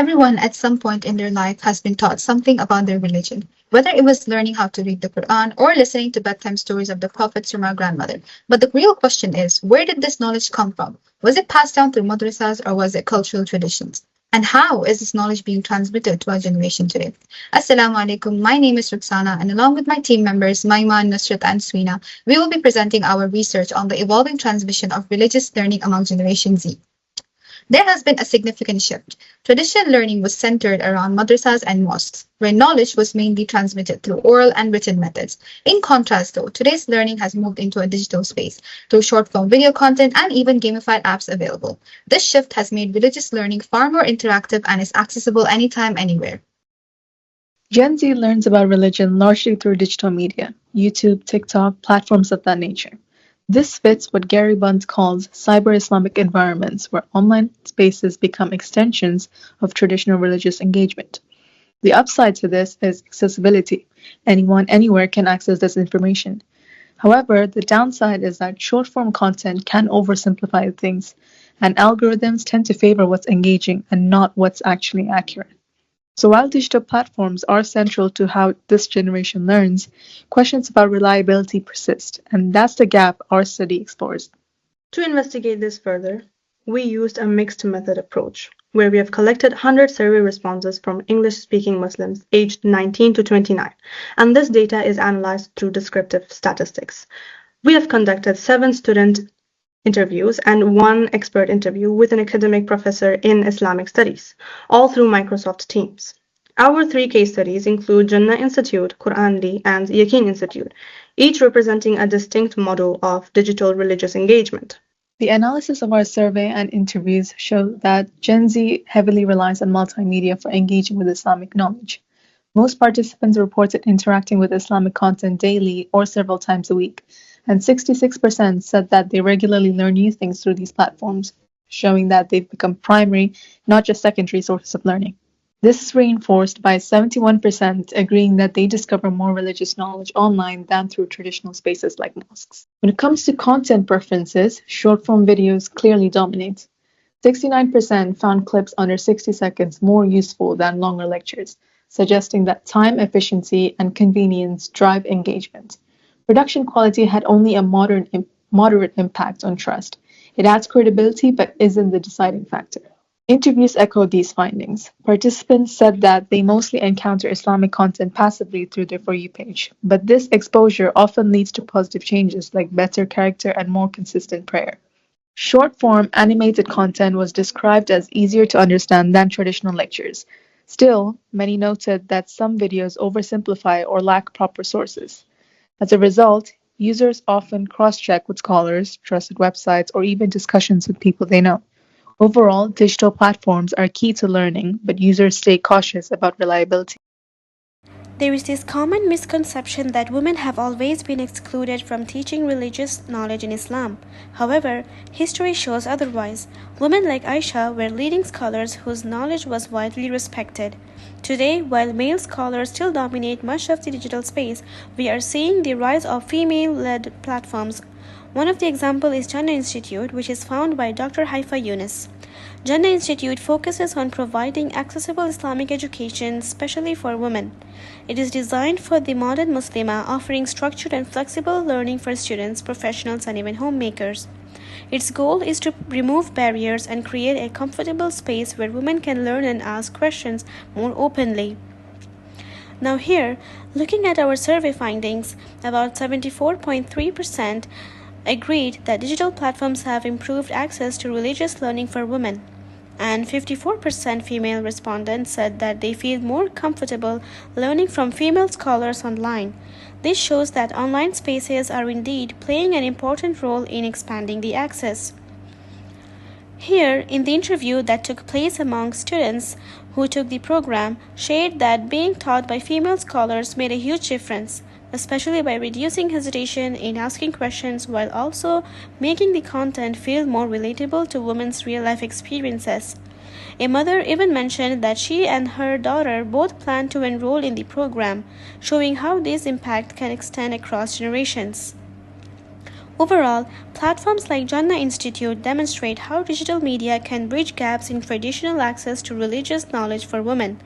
Everyone at some point in their life has been taught something about their religion, whether it was learning how to read the Quran or listening to bedtime stories of the prophets from our grandmother. But the real question is, where did this knowledge come from? Was it passed down through madrasas or was it cultural traditions? And how is this knowledge being transmitted to our generation today? Assalamu alaikum. My name is Rukhsana, and along with my team members, Maima, Nusrat, and Suweena, we will be presenting our research on the evolving transmission of religious learning among Generation Z. There has been a significant shift. Traditional learning was centered around madrasas and mosques, where knowledge was mainly transmitted through oral and written methods. In contrast, though, today's learning has moved into a digital space through short form video content and even gamified apps available. This shift has made religious learning far more interactive and is accessible anytime, anywhere. Gen Z learns about religion largely through digital media, YouTube, TikTok, platforms of that nature. This fits what Gary Bundt calls cyber Islamic environments, where online spaces become extensions of traditional religious engagement. The upside to this is accessibility. Anyone, anywhere can access this information. However, the downside is that short form content can oversimplify things, and algorithms tend to favor what's engaging and not what's actually accurate. So while digital platforms are central to how this generation learns, questions about reliability persist, and that's the gap our study explores. To investigate this further, we used a mixed method approach, where we have collected 100 survey responses from English-speaking Muslims aged 19 to 29, and this data is analyzed through descriptive statistics. We have conducted 7 student interviews and 1 expert interview with an academic professor in Islamic studies, all through Microsoft Teams. Our 3 case studies include Jannah Institute, Quranly, and Yaqeen Institute, each representing a distinct model of digital religious engagement. The analysis of our survey and interviews show that Gen Z heavily relies on multimedia for engaging with Islamic knowledge. Most participants reported interacting with Islamic content daily or several times a week, and 66% said that they regularly learn new things through these platforms, showing that they've become primary, not just secondary sources of learning. This is reinforced by 71% agreeing that they discover more religious knowledge online than through traditional spaces like mosques. When it comes to content preferences, short-form videos clearly dominate. 69% found clips under 60 seconds more useful than longer lectures, suggesting that time efficiency and convenience drive engagement. Production quality had only a moderate impact on trust. It adds credibility but isn't the deciding factor. Interviews echoed these findings. Participants said that they mostly encounter Islamic content passively through their For You page, but this exposure often leads to positive changes like better character and more consistent prayer. Short-form animated content was described as easier to understand than traditional lectures. Still, many noted that some videos oversimplify or lack proper sources. As a result, users often cross-check with scholars, trusted websites, or even discussions with people they know. Overall, digital platforms are key to learning, but users stay cautious about reliability. There is this common misconception that women have always been excluded from teaching religious knowledge in Islam. However, history shows otherwise. Women like Aisha were leading scholars whose knowledge was widely respected. Today, while male scholars still dominate much of the digital space, we are seeing the rise of female-led platforms. One of the examples is Jannah Institute, which is founded by Dr. Haifa Yunus. Jannah Institute focuses on providing accessible Islamic education, especially for women. It is designed for the modern Muslimah, offering structured and flexible learning for students, professionals, and even homemakers. Its goal is to remove barriers and create a comfortable space where women can learn and ask questions more openly. Now here, looking at our survey findings, about 74.3% agreed that digital platforms have improved access to religious learning for women, and 54% female respondents said that they feel more comfortable learning from female scholars online. This shows that online spaces are indeed playing an important role in expanding the access. Here, in the interview that took place among students who took the program, shared that being taught by female scholars made a huge difference, especially by reducing hesitation in asking questions while also making the content feel more relatable to women's real-life experiences. A mother even mentioned that she and her daughter both plan to enroll in the program, showing how this impact can extend across generations. Overall, platforms like Jannah Institute demonstrate how digital media can bridge gaps in traditional access to religious knowledge for women.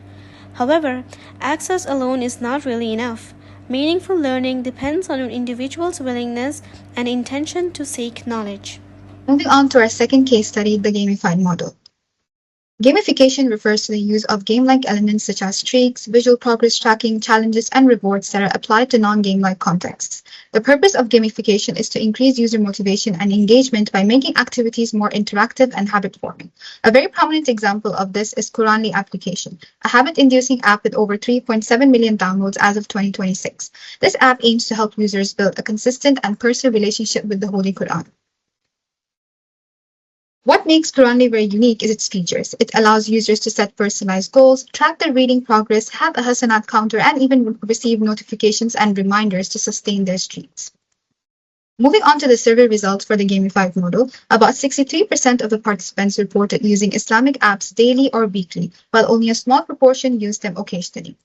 However, access alone is not really enough. Meaningful learning depends on an individual's willingness and intention to seek knowledge. Moving on to our second case study, the gamified model. Gamification refers to the use of game-like elements such as streaks, visual progress tracking, challenges, and rewards that are applied to non-game-like contexts. The purpose of gamification is to increase user motivation and engagement by making activities more interactive and habit-forming. A very prominent example of this is Quranly application, a habit-inducing app with over 3.7 million downloads as of 2026. This app aims to help users build a consistent and personal relationship with the Holy Quran. What makes Quranly very unique is its features. It allows users to set personalized goals, track their reading progress, have a Hasanat counter, and even receive notifications and reminders to sustain their streaks. Moving on to the survey results for the gamified model, about 63% of the participants reported using Islamic apps daily or weekly, while only a small proportion used them occasionally.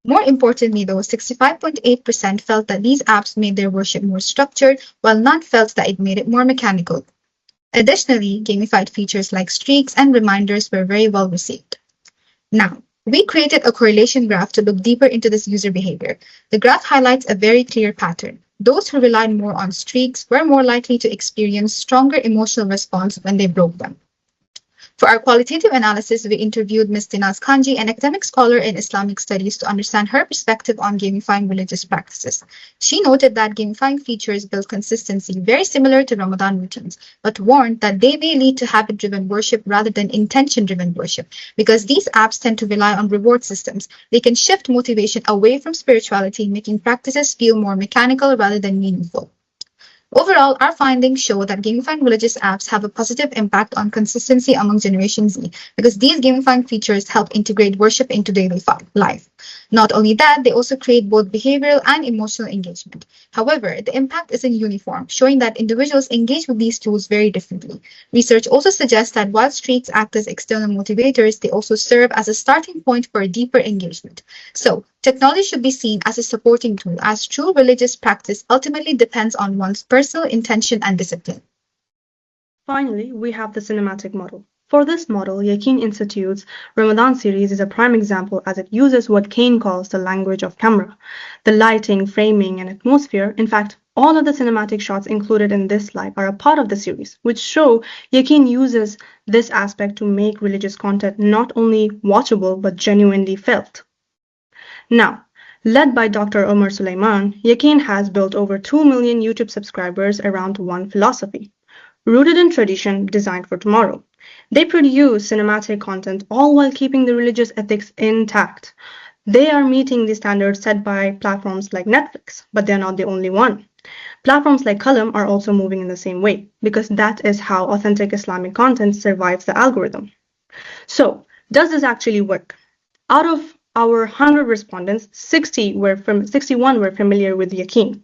More importantly, though, 65.8% felt that these apps made their worship more structured, while none felt that it made it more mechanical. Additionally, gamified features like streaks and reminders were very well received. Now, we created a correlation graph to look deeper into this user behavior. The graph highlights a very clear pattern. Those who relied more on streaks were more likely to experience stronger emotional response when they broke them. For our qualitative analysis, we interviewed Ms. Dinaz Kanji, an academic scholar in Islamic studies, to understand her perspective on gamifying religious practices. She noted that gamifying features build consistency, very similar to Ramadan routines, but warned that they may lead to habit-driven worship rather than intention-driven worship. Because these apps tend to rely on reward systems, they can shift motivation away from spirituality, making practices feel more mechanical rather than meaningful. Overall, our findings show that gamifying religious apps have a positive impact on consistency among Generation Z because these gamifying features help integrate worship into daily life. Not only that, they also create both behavioral and emotional engagement. However, the impact isn't uniform, showing that individuals engage with these tools very differently. Research also suggests that while streaks act as external motivators, they also serve as a starting point for a deeper engagement. So, technology should be seen as a supporting tool, as true religious practice ultimately depends on one's personal intention and discipline. Finally, we have the cinematic model. For this model, Yaqeen Institute's Ramadan series is a prime example as it uses what Kane calls the language of camera. The lighting, framing, and atmosphere, in fact, all of the cinematic shots included in this slide are a part of the series, which show Yaqeen uses this aspect to make religious content not only watchable but genuinely felt. Now, led by Dr. Omar Suleiman, Yaqeen has built over 2 million YouTube subscribers around one philosophy, rooted in tradition, designed for tomorrow. They produce cinematic content all while keeping the religious ethics intact. They are meeting the standards set by platforms like Netflix, but they're not the only one. Platforms like Qalam are also moving in the same way, because that is how authentic Islamic content survives the algorithm. So, does this actually work? Out of our 100 respondents, 61 were familiar with Yaqeen.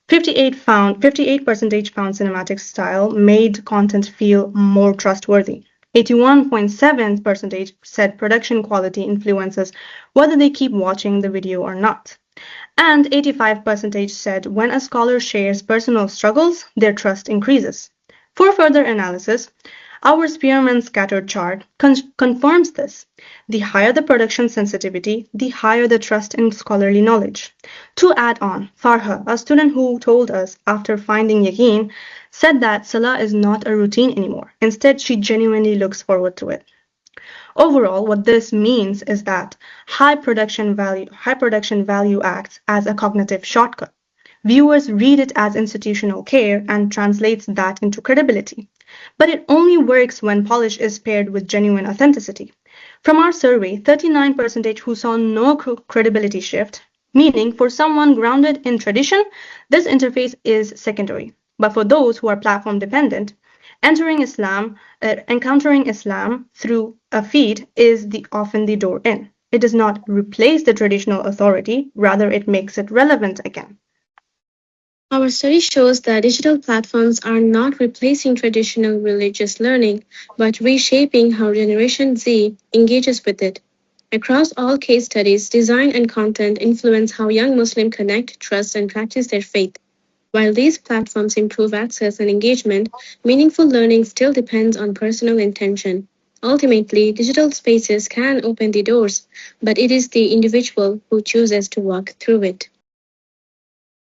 58% found cinematic style made content feel more trustworthy. 81.7% said production quality influences whether they keep watching the video or not. And 85% said when a scholar shares personal struggles, their trust increases. For further analysis, our Spearman scatter chart confirms this. The higher the production sensitivity, the higher the trust in scholarly knowledge. To add on, Farha, a student who told us after finding Yaqeen, said that Salah is not a routine anymore. Instead, she genuinely looks forward to it. Overall, what this means is that high production value acts as a cognitive shortcut. Viewers read it as institutional care and translates that into credibility. But it only works when polish is paired with genuine authenticity. From our survey, 39% who saw no credibility shift, meaning for someone grounded in tradition, this interface is secondary. But for those who are platform dependent, encountering Islam through a feed is often the door in. It does not replace the traditional authority, rather it makes it relevant again. Our study shows that digital platforms are not replacing traditional religious learning, but reshaping how Generation Z engages with it. Across all case studies, design and content influence how young Muslims connect, trust, and practice their faith. While these platforms improve access and engagement, meaningful learning still depends on personal intention. Ultimately, digital spaces can open the doors, but it is the individual who chooses to walk through it.